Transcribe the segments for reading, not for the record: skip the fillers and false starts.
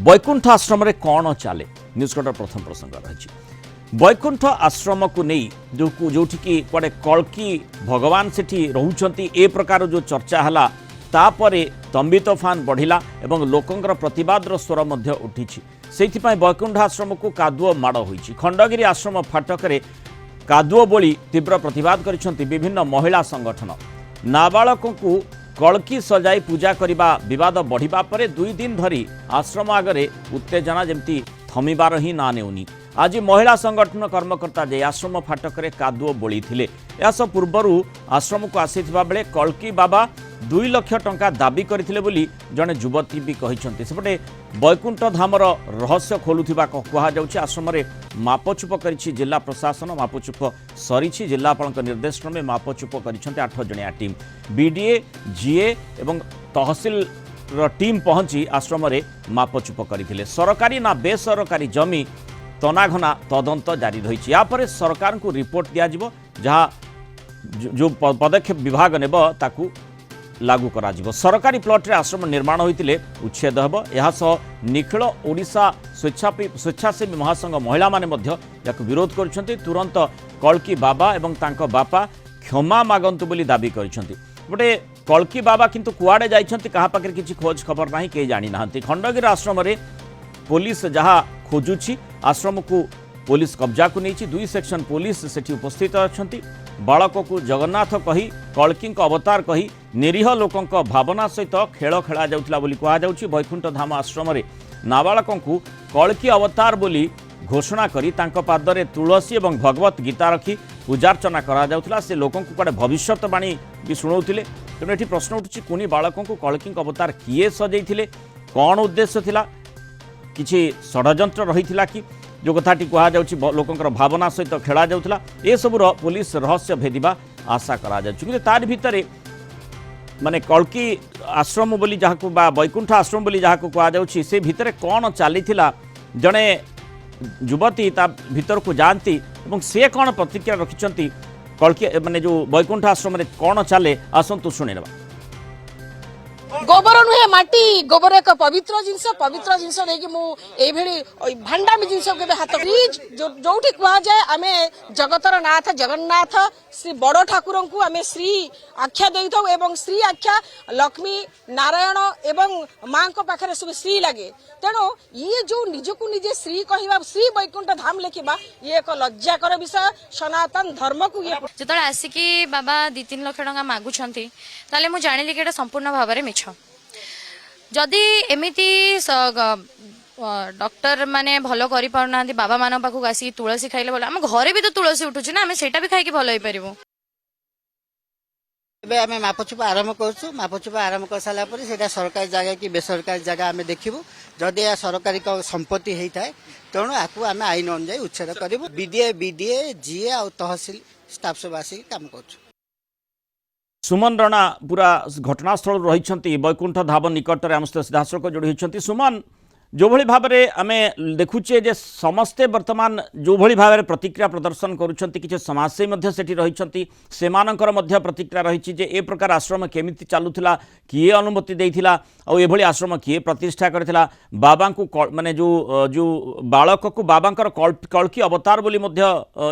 वैकुंठ आश्रम रे कौन चले न्यूजकटर प्रथम प्रसंग रही। वैकुंठ आश्रम को नहीं जो कड़े कल्कि भगवान सेठी रोचंती ए प्रकार जो चर्चा है तापरे तंबी तोफान बढ़िला एवं लोकंकर प्रतिवाद स्वर मध्य उठी से वैकुंठ आश्रम को कादुओ माड़ होईछि। खंडगिरी आश्रम फाटक कादुओ बोली तीव्र प्रतिवाद करिसेंति विभिन्न महिला संगठन। नाबालकों को कल्कि सजाई पूजा करने विवाद बढ़िबा परे 2 दिन धरी आश्रम आगरे उत्तेजना जमती थमिबार ही ना नेउनी। आज महिला संगठन कर्मकर्ता जे आश्रम फाटक कादुओ बोली थिले। यास पूर्वरु आश्रम को आसीथिबा बेले कल्कि बाबा 2 लाख टंका दाबी करथिले बोली जने युवती भी कहिसंती। सेपटे वैकुंठ धामर रहस्य खोलुथिबा कहा जाउछि। आश्रम रे मापचुप करिछि जिला प्रशासन। मापचुप सरिछि जिलापाल निर्देश क्रमे मापचुप करिसंती 8 जणिया टीम। बीडीए जीए एवं तहसील टीम पहुंची आश्रम रे मापचुप करथिले। सरकारी ना बेसरकारी जमी तनाघना तदंत जारी रही। यापर सरकार को रिपोर्ट दिया जहाँ जो पदक्षेप विभाग नेब ताकू लागू करा जिवो। सरकारी प्लॉट रे आश्रम निर्माण होइतिले उच्छेद हेबो। एहा सह निखिल ओडिशा स्वेच्छासेवी महासंघ महिला माने मध्य याक विरोध करुछंती। तुरंत कल्कि बाबा एवं तांको बापा क्षमा मागंतु बोली दाबी करिसंती। गोटे कल्कि बाबा किंतु कुआडे जाइछंती कहा पाखरे किछि खोज खबर नाही, के जानि नाहंती। खंडगिरी आश्रम रे पुलिस जहाँ खोजुछि आश्रम को पुलिस कब्जा को नहीं। 2 सेक्शन पुलिस सेठी उपस्थित अछंती। बालक को जगन्नाथ कही कल्कि अवतार कही निरीह लोकों भावना सहित खेल खेला जाउथला बोली कहा जाउछि। वैकुंठ धाम आश्रम रे नाबालकों को कल्कि अवतार बोली घोषणा करी तांको पादरे तुलसी एवं भगवत गीता रखी पूजार्चना करा जाउथला। से लोकों को कड़े भविष्यवाणी भी शुणाउथिले। तेणु एठी प्रश्न उठुछि कुनी बालकों को कल्कि अवतार किए सजैथिले, कौन उद्देश्य थिला, किछि षड्यंत्र रही कि जो कथाटी कहा जाउछि लोकंकर भावना सहित खेला जाउथला। ए सबुर पुलिस रहस्य भेदिबा आशा करा जाउछि। कि तार भितरे माने कल्कि आश्रम बोली जहाको बा वैकुंठ आश्रम बोली जहाको कहा जाउछि से भितरे कौन चलीथिला जने युवती ता भीतर को जानती एवं से कौन प्रतिक्रिया रखिछंती कल्कि माने जो वैकुंठ आश्रम रे कौन चले आसंतु शुणिनबा। गोबर नुहे माटी गोबर एक पवित्र जिनस नहीं मुझे भांडामी जिनस के हाथ जो कह जाए आम जगतर नाथ जगन्नाथ श्री बड़ ठाकुर को आम श्री आख्या दे था। श्री आख्या लक्ष्मी नारायण एवं माँ को पाखे सब श्री लगे। तेणु ये जो निजको निजे श्री कह श्री वैकुंठ धाम लिखा ये एक लज्जाकर विषय। सनातन धर्म को ये जो आसिकी बाबा 2-3 लाख टंका मागुंट मुझे जानी कि संपूर्ण भाव में मिछ। जदि एमिति डॉक्टर माने भलो करि पारना बाबा मान पाखु आसी तुलसी खाइले भलो। आम घरे भी तो तुलसी उठुछि ना, आम सेटा भी खाइके भलो होई परिबो। एबे आमे मापचुप आरंभ करछु। मापचुप आरंभ कर साला पर सेटा सरकारी जगह कि बेसरकारी जगह आमे देखिबु। जदि या सरकारी संपत्ति हेई थाए तेणु आकु आमे आईन अनुसार उच्छेद करिबु। बीडीए जीए और तहसील स्टाफ सब आसी काम करछु। सुमन राणा पूरा घटनास्थल रही वैकुंठ धाम निकट में आम सहित सीधासख जोड़ी होती। सुमन जो भली भाव में आम देखुचे जे समस्ते वर्तमान जो भली भाव में प्रतिक्रिया प्रदर्शन करुछंती किछि समाजसेवी सेठी रहिछंती सेमानकर मध्य प्रतिक्रिया रही जे ए प्रकार आश्रम केमिति चालुथिला, किए अनुमति देइथिला और एभली आश्रम किए प्रतिष्ठा करथिला। बाबा को माने जो बालक को बाबांकर कल्कि अवतार बोली मध्य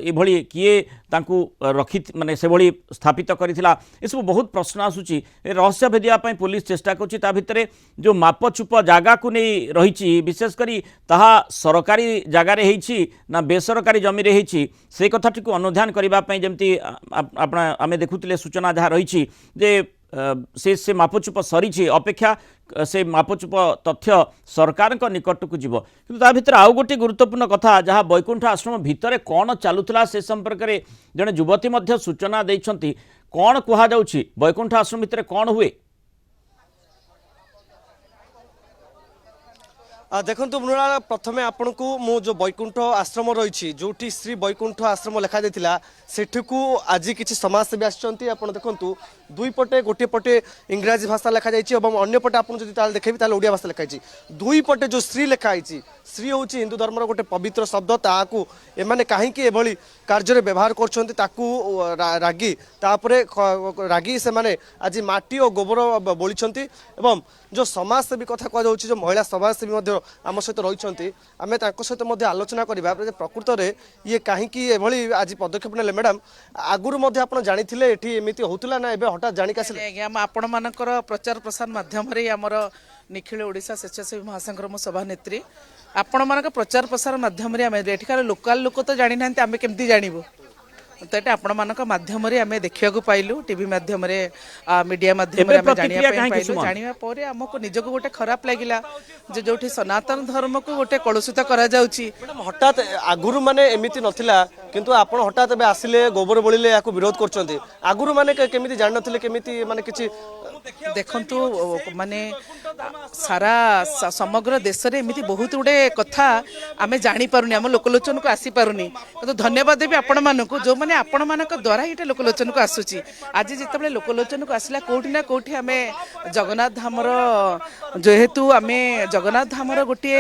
एभली किए तांकू रखी माने से भली स्थापित करिथिला। ए सब बहुत प्रश्न आसुची। रहस्य भेदिया पई पुलिस चेष्टा करछि। ता भितरे जो मापचुप जागा को नहीं रही विशेष करी ताहा सरकारी जगार ना बेसरकारी जमी रे से कथाटी को अनुधान करने जमती आम देखुले सूचना जहाँ रही से मापचुप सरी अपेक्षा से मापचुप तथ्य सरकार निकट को जीव। कि ता भितर आउ गोटे गुरुत्वपूर्ण कथा जहाँ वैकुंठ आश्रम भितर कौन चलुला से संपर्क में जड़े युवती मध्य सूचना देइछंती। कौन कहा जाउछि वैकुंठ आश्रम भितर कौन हुए? देखु मृणाल प्रथम आपण को मु जो वैकुंठ आश्रम रही जो श्री वैकुंठ आश्रम लिखा जाता सेठू आज किसी समाजसेवी आसती। देखु 2 पटे गोटे पटे इंग्राजी भाषा लिखा जाइए और अन्य पटे आप देखिए ओडिया भाषा लिखाई 2 पटे जो श्री लिखाई श्री हूँ हिंदू धर्मर गोटे पवित्र शब्द ताकू एमाने कहीं एभली कार्य व्यवहार करछन्ति ताकू रागी तापरे रागी से माने आज माटी और गोबर बोलीछन्ति एवं जो समाजसेवी कथा कह जाउछि जो महिला समाजसेवी मध्य आम सहित रहिछन्ति आमे ताको सहित मध्य आलोचना करिबा प्रकृत रे ये कहीं एभली आज पदक्षेप नेले मैडम आगुरु मध्य आपण जानिथिले एठी एमिति होतुला ना एबे हठात जानि कासिले आज्ञा आपण मानकर प्रचार प्रसार माध्यम रे हमर निखिल ओडिशा स्वेच्छासेवी महासंघर मो सभानेत्री आपण मानक प्रचार प्रसार माध्यम रे आमे एठिकार लोकल लोक तो जानि नांती आमे केमती जानिबो तो एटा आपण मानक माध्यम रे आमे देखिया को पाइलु टीवी माध्यम रे मीडिया माध्यम रे आमे जानिया पाइलु जानिया परे हमको निजको गोटे खराब लागिला जे जोठी सनातन धर्म को गोटे कलुषित करा जाउची हठात आगुरु माने एमिति नथिला किंतु आपण हठात एबे आसिले गोबर बोलिले याको विरोध करछन्ति आगुरु माने केमिति जान नथिले केमिति माने किछि देखंतु माने सारा समग्र देश रे एमिति बहुत गुडे कथा आमे जानि पारुनी हम लोकलोचन को आसी पारुनी तो धन्यवाद देबी आपण मानको जो माने आपण मानक द्वारा एटा लोकलोचन को आसुची आज जेतबे लोकलोचन को आसिला कोठी ना कोठी आमे जगन्नाथ धामर जेहेतु आमे जगन्नाथ धामर गोटे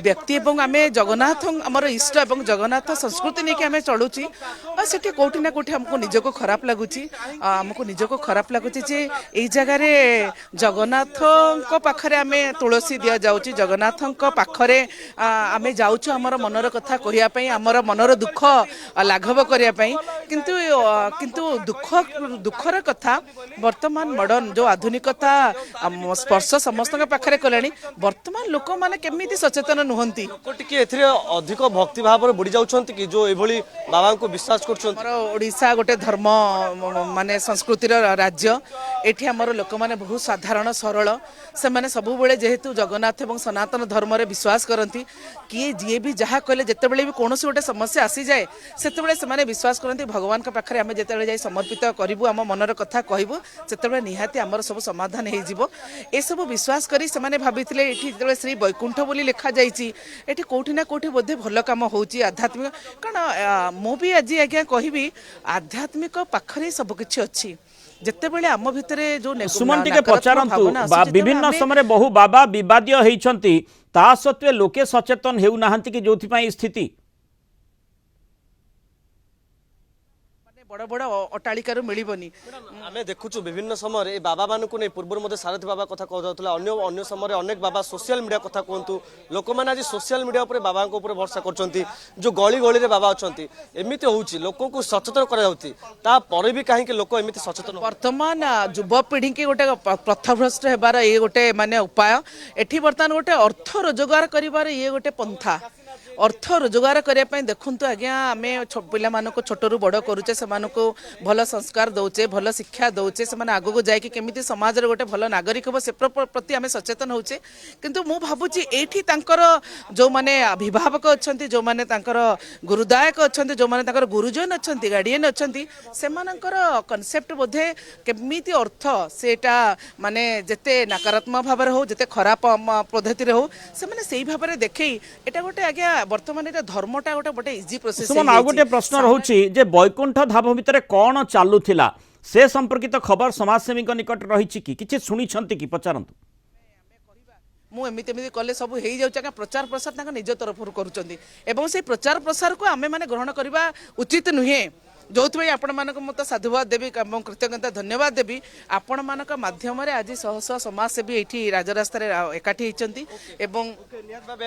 व्यक्ति एवं आमे जगन्नाथ हमर इष्ट एवं जगन्नाथ संस्कृति नै कि आमे चलुची और सेठी कोठी ना कोठी हमको निजको खराब लागुची हमको निजको खराब लागुची जे एई जगह रे जगन्नाथ को पाखरे आमे तुलसी दिया जाउची जगन्नाथ को पाखरे आमे जाउछु हमर मनर कथा कहिया पई हमर मनर दुख लाघव करिया पई किंतु दुखर कथा वर्तमान मॉडर्न जो आधुनिकता स्पर्श समस्त पाखरे कलानी वर्तमान लोक माने केमिति सचेतन नुहंती टिके एथिरे अधिक भक्ति भाव रे बुडी जाउछन्ति कि जो एभली बाबा को विश्वास करछन्ति हमर ओडिशा गोटे धर्म माने संस्कृतिर राज्य एठी हमर लोक माने बहुत साधारण सरल से माने सबु बेले जेहेतु जगन्नाथ एवं सनातन धर्म रे विश्वास करंती कि जे भी जहा कहले जते बेले भी कोनोसी गोटे समस्या आसी जाए सेते बेले से माने विश्वास करंती भगवान का पाखरे आमे जते बेले जाई समर्पित करिवु हम मनर कथा कहिवु सेते बेले निहाती हमर सब समाधान हे जिवो ए सब विश्वास करी से माने भाबिथिले एठी जते श्री वैकुंठ बोली लिखा जाईची एठी कोठी ना कोठी बोधे भलो काम होउची आध्यात्मिक कारण मो भी आज आज्ञा कहिबी आध्यात्मिक पाखरे सब किछि अछि जते बेले आम भितरे जो सुमन टिके पचारंतु विभिन्न समय बहु बाबा विवादीय हेइछंती ता सत्वे लोके सचेतन हेउ नाहंती कि जोथि पई स्थिति बड़ बड़ अटालिकार मिलबनी आमे देखुछु विभिन्न समय ए बाबा मानकु नै पूर्व मध्ये सारथी बाबा कथा कह जाउतला अन्य समय अनेक बाबा सोशल मीडिया कथा कहंतु लोक माने आज सोशल मीडिया ऊपर बाबा को ऊपर भरोसा करचंती जो गली गली रे बाबा अछंती एमिति होउची लोक को सचेतन करा जाउती ता परे भी काहे के लोक एमिति सचेतन वर्तमान युवा पीढ़ी के गोटे प्रथाभ्रष्ट हेबार ये गोटे माने उपाय एठी वर्तमान गोटे अर्थ रोजगार करिबार ये गोटे पंथा अर्थ रोजगार करने देखूँ आज्ञा आम पिला मानक छोटू बड़ करुचे से भल संस्कार दौचे भल शिक्षा दौचे से आगू जाकि केमी समाज गोटे भल नागरिक हम से प्रति आम सचेतन होचे किंतु मु भावुची एठी तांकर जो माने अभिभावक अच्छा जो माने तांकर गुरुदायक अच्छा जो माने गुरुजन अच्छा गार्डियन अच्छा से कनसेप्ट बोधे केमिति अर्थ सेटा माने जेते नकारात्मक भाव हो जेते खराब पद्धति हो से भाव में देखे एटा गोटे आज्ञा वर्तमान धर्मटा गोटे गोटे इजी प्रोसेस सुमन आ गोटे प्रश्न रहउची जे वैकुंठ धाम भितर कोन चालुथिला से संपर्कित खबर समाजसेवी निकट रही कि किछि सुनी छंती कि पचारंतु मु एमिति एमिति कले सब हो जाउचा प्रचार प्रसार तांका निज तरफ करूचंती एवं से प्रचार प्रसार को आमे माने ग्रहण करबा उचित नुहे जो आपण मानक मत साधुवाद देवी कृतज्ञता धन्यवाद देवी आपण मानक माध्यम आज शह शह समाजसेवी ये राजरास्त एकाठी होती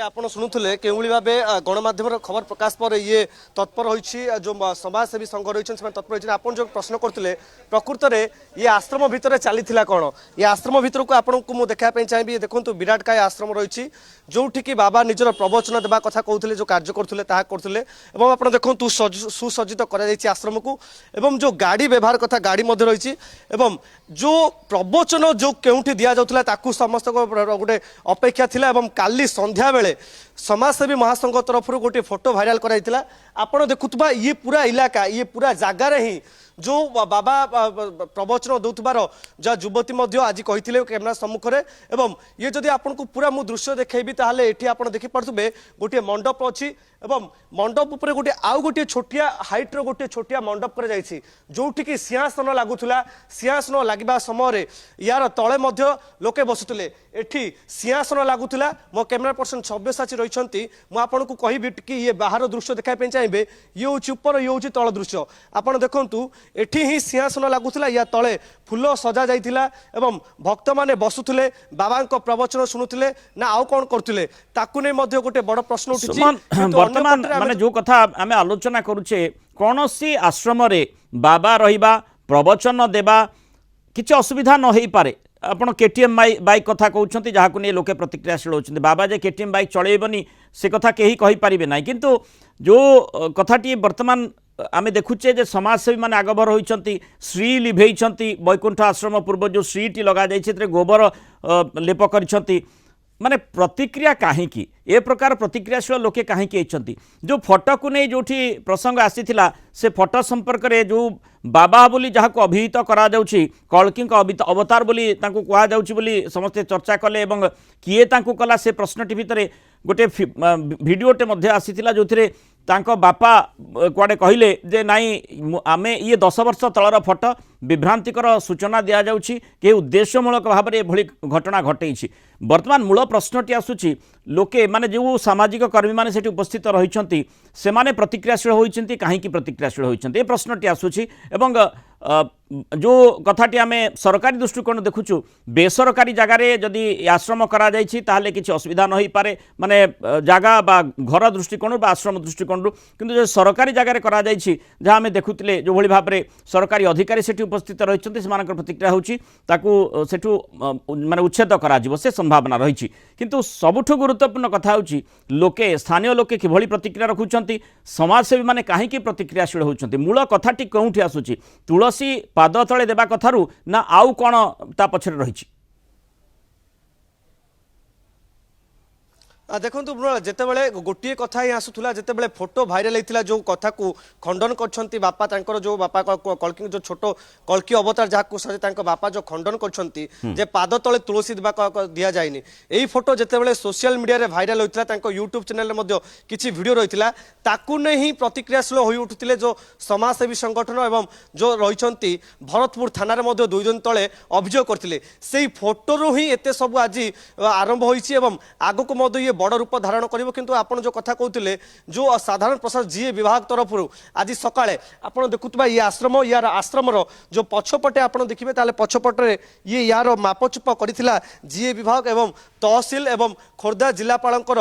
आप शुणुले केउली भाव गणमाध्यम खबर प्रकाश पर ये तत्पर रही जो समाजसेवी संघ रही तत्पर रही आप जो प्रश्न करते प्रकृत में ये आश्रम भितर चली कौन ये आश्रम भितर को आपको देखापी चाहिए देखो विराटकाय आश्रम रही जोठिकी बाबा निजर प्रवचन देवा कथा कहते जो कार्य करते करते आप देखो सुसज्जित आश्रम को एवं जो गाड़ी व्यवहार कथा गाड़ी मध्य रही एवं जो प्रवचन जो केउठी दिया जाउथला ताकू समस्त गोटे अपेक्षा थिला एवं काली संध्या बेले समाजसेवी महासंघ तरफ गोटे फोटो भाइराल कराइथिला आपण देखुतबा ये पूरा इलाका ये पूरा जगार ही जो बाबा प्रवचन दौथबार जहाँ युवती मध्य आज कही कैमेरा सम्मुख में एवं ये जदि आपन को पूरा मु दृश्य देखैबी ताहले एठी आपण देखि पारथुबे गोटे मंडप अछि एवं मंडप ऊपर गोटे आउ गोटे छोटिया हाइट रो गोटे छोटिया मंडप कर जाइछि जोठी कि सिंहासन लागुथुला सिंहासन लागिबा समय यार तळे मध्य लोके बसुतले एठी सिंहासन लागुथुला मो कैमेरा पर्सन सब्यसाची रही मुझे कहबी कि ये बाहर दृश्य देखा चाहिए ये हूँ ऊपर ये हूँ तल दृश्य आप देखु एठी ही सिंहासन लगुला या तले फूल सजा जाइथिला एवं भक्त माने बसुथिले बाबा प्रवचन शुणुथिले ना आउ कौन करथिले ताकू नै मध्ये गोटे बड़ प्रश्न उठिछि वर्तमान माने जो कथा आमे आलोचना करूचे कौनसी आश्रम रे बाबा रहिबा प्रवचन देबा किछि असुविधा न होई पारे आपण केटीएम बाइक कथा कहउछंती जहाकु नै लोके प्रतिक्रियाशील होछंती बाबा जे केटीएम बाइक चलेबनी से कथा केही कहि परिबे नै किंतु जो कथाटी वर्तमान आमे देखुचे जे समाजसेवी माने आगभर होइछंती श्री लिभेइछंती वैकुंठ आश्रम पूर्व जो श्रीटी लगा जाइछे तरे गोबर लेप करिछंती माने प्रतिक्रिया काहेकि ए प्रकार प्रतिक्रियाशील लोके काहेकि होइछंती जो फोटो को नै जोठी प्रसंग आसीथिला से फोटो संपर्क रे जो बाबा बोली जहाको अभिहित करा जाउछि कल्की अवतार बोली तांको कुआ जाउछि बोली समस्त चर्चा कले एवं किए तांको कला से प्रश्नटी भितरे गोटे भिडियोटे मध्ये आसीथिला जोथिरे तांको बापा कुआडे कहिले जे नाई आमे ये 10 वर्ष तलर फोटो विभ्रांतिकर सूचना दिया जाउछि के उद्देश्यमूलक भाव में एभली घटना घटेछि वर्तमान मूल प्रश्नटी आसुछि लोके माने जो सामाजिक कर्मी माने सेठी उपस्थित रहिछंती से माने प्रतिक्रियाशील होइछंती काहेकि प्रतिक्रियाशील होइछंती ए प्रश्नटी आसुछि एवं जो कथाटी आमे सरकारी दृष्टिकोण देखुछु बेसरकारी जगार जदि आश्रम करा जाइछि ताहले किछि असुविधा न होई पारे माने जागा बा घर दृष्टिकोण बा आश्रम दृष्टिकोण किंतु जो सरकारी जगार करा जाइछि जहाँ आमे देखुतिले जो भली भाबरे सरकारी अधिकारी सेठी उपस्थित रहिछंती सेमानकर प्रतिक्रिया होछि ताकू सेठु माने उच्छेद करा जिवो से संभावना रहिछि किंतु सबुठु गुरुत्वपूर्ण कथा होछि लोके स्थानीय लोके किभली प्रतिक्रिया रखुछंती समाजसेवी माने काहेकि प्रतिक्रियाशील होउछंती मूल कथाटी कोउठी आसुछि तुलसी पाद तले देबा कथारू ना आउ कोन ता पछरे रहिछि देखो जितेबाला गोटे कथा ही आसूला जितेबाला फोटो भाइराल होता जो कथा को खंडन कर बापा तांकर जो बापा कल्की जो छोट कल्की अवतार जहाँ बापा जो खंडन कर पाद तले तुलसी दिया जाए यही फोटो जितेबाला सोशल मीडिया रे भाइराल होता यूट्यूब चैनल किसी वीडियो रही ताकूने ही प्रतिक्रियाशील हो उठुते जो समाजसेवी संगठन एवं जो रही भरतपुर थाना 2 दिन तले अभियोग करते से फोटो ही एत सब आज आरंभ हो आगक ये बड़ रूप धारण करिवो किंतु आपण जो कथा कहते जो साधारण प्रसार जीए विभाग तरफ आज सकाळे आपण देखुतबा ये आश्रम यार आश्रमर जो पछपटे आपण देखिबे ताले पछपटे ये यार मापचुप करिथिला जीए विभाग एवं तहसील एवं खोर्धा जिलापालंकर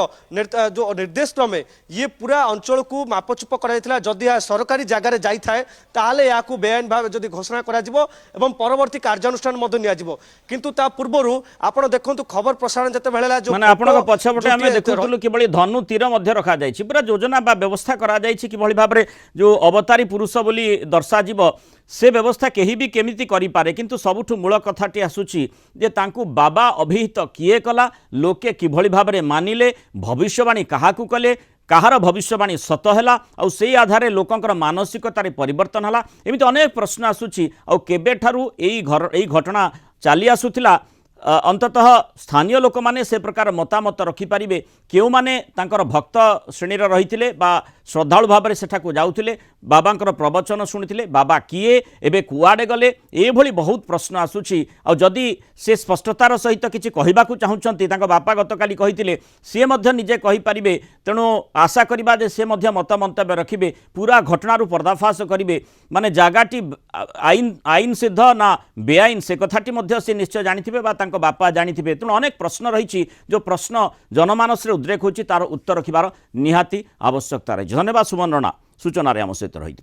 जो निर्देश क्रमे ये पूरा अंचल को मापचुप कराइथिला जदि सरकारी जगार जाई थाए ताले याकू बेआईन भाव जदि घोषणा करा जिवो एवं परवर्ती कार्यानुष्ठान मध्य निया जिवो किंतु ता पूर्वरु आपण देखंतु खबर प्रसारण जते भेलेला जो माने आपण पछपटे आमे देखुतलु किबळी धनु तीर मध्य रखा जाइछि पूरा योजना बा व्यवस्था करा जाइछि किबळी भाबरे जो अवतारी पुरुष बोली दर्शा जीव से व्यवस्था केही भी केमिति करि पारे किंतु सबुठु मूल कथाटी आसुछि जे तांकु बाबा अभिहित किए कला लोके किभळी भाबरे मानिले भविष्यवाणी काहाकु कले कहार भविष्यवाणी सत है आउ से आधार लोकंकर मानसिकतार परिवर्तन है एमती अनेक प्रश्न आसूची आउ केबे ठारू एई घटना चली आसुथिला अंततः स्थानीय लोक माने से प्रकार मतामत रखिपारे क्यों माने तांकर भक्त श्रेणी रही बा श्रद्धालु भाव में सेठाकू जाउथिले बाबांकर प्रवचन शुणुथिले बाबा किए एबे कुआडे गले एभली बहुत प्रश्न आसुची आ जदि से स्पष्टतार सहित किछि कहिबाकू चाहुचंती तांको बापा गतकाली कहिथिले से मध्य निजे कहि परिबे तेणु आशा करिबा जे से मध्य मतमंतव्य रखिबे पूरा घटनारू पर्दाफाश करिबे माने जागाटी आईन सिद्ध ना बेआईन से कथाटी मध्य से निश्चय जानिथिबे बा तांको बापा जानिथिबे तेणु अनेक प्रश्न रहिछि जो प्रश्न जनमानस रे उद्रेक होछि तार उत्तर रखिबार निहाती आवश्यकता रही धन्यवाद सुमन रणा सूचना आम सहित रही।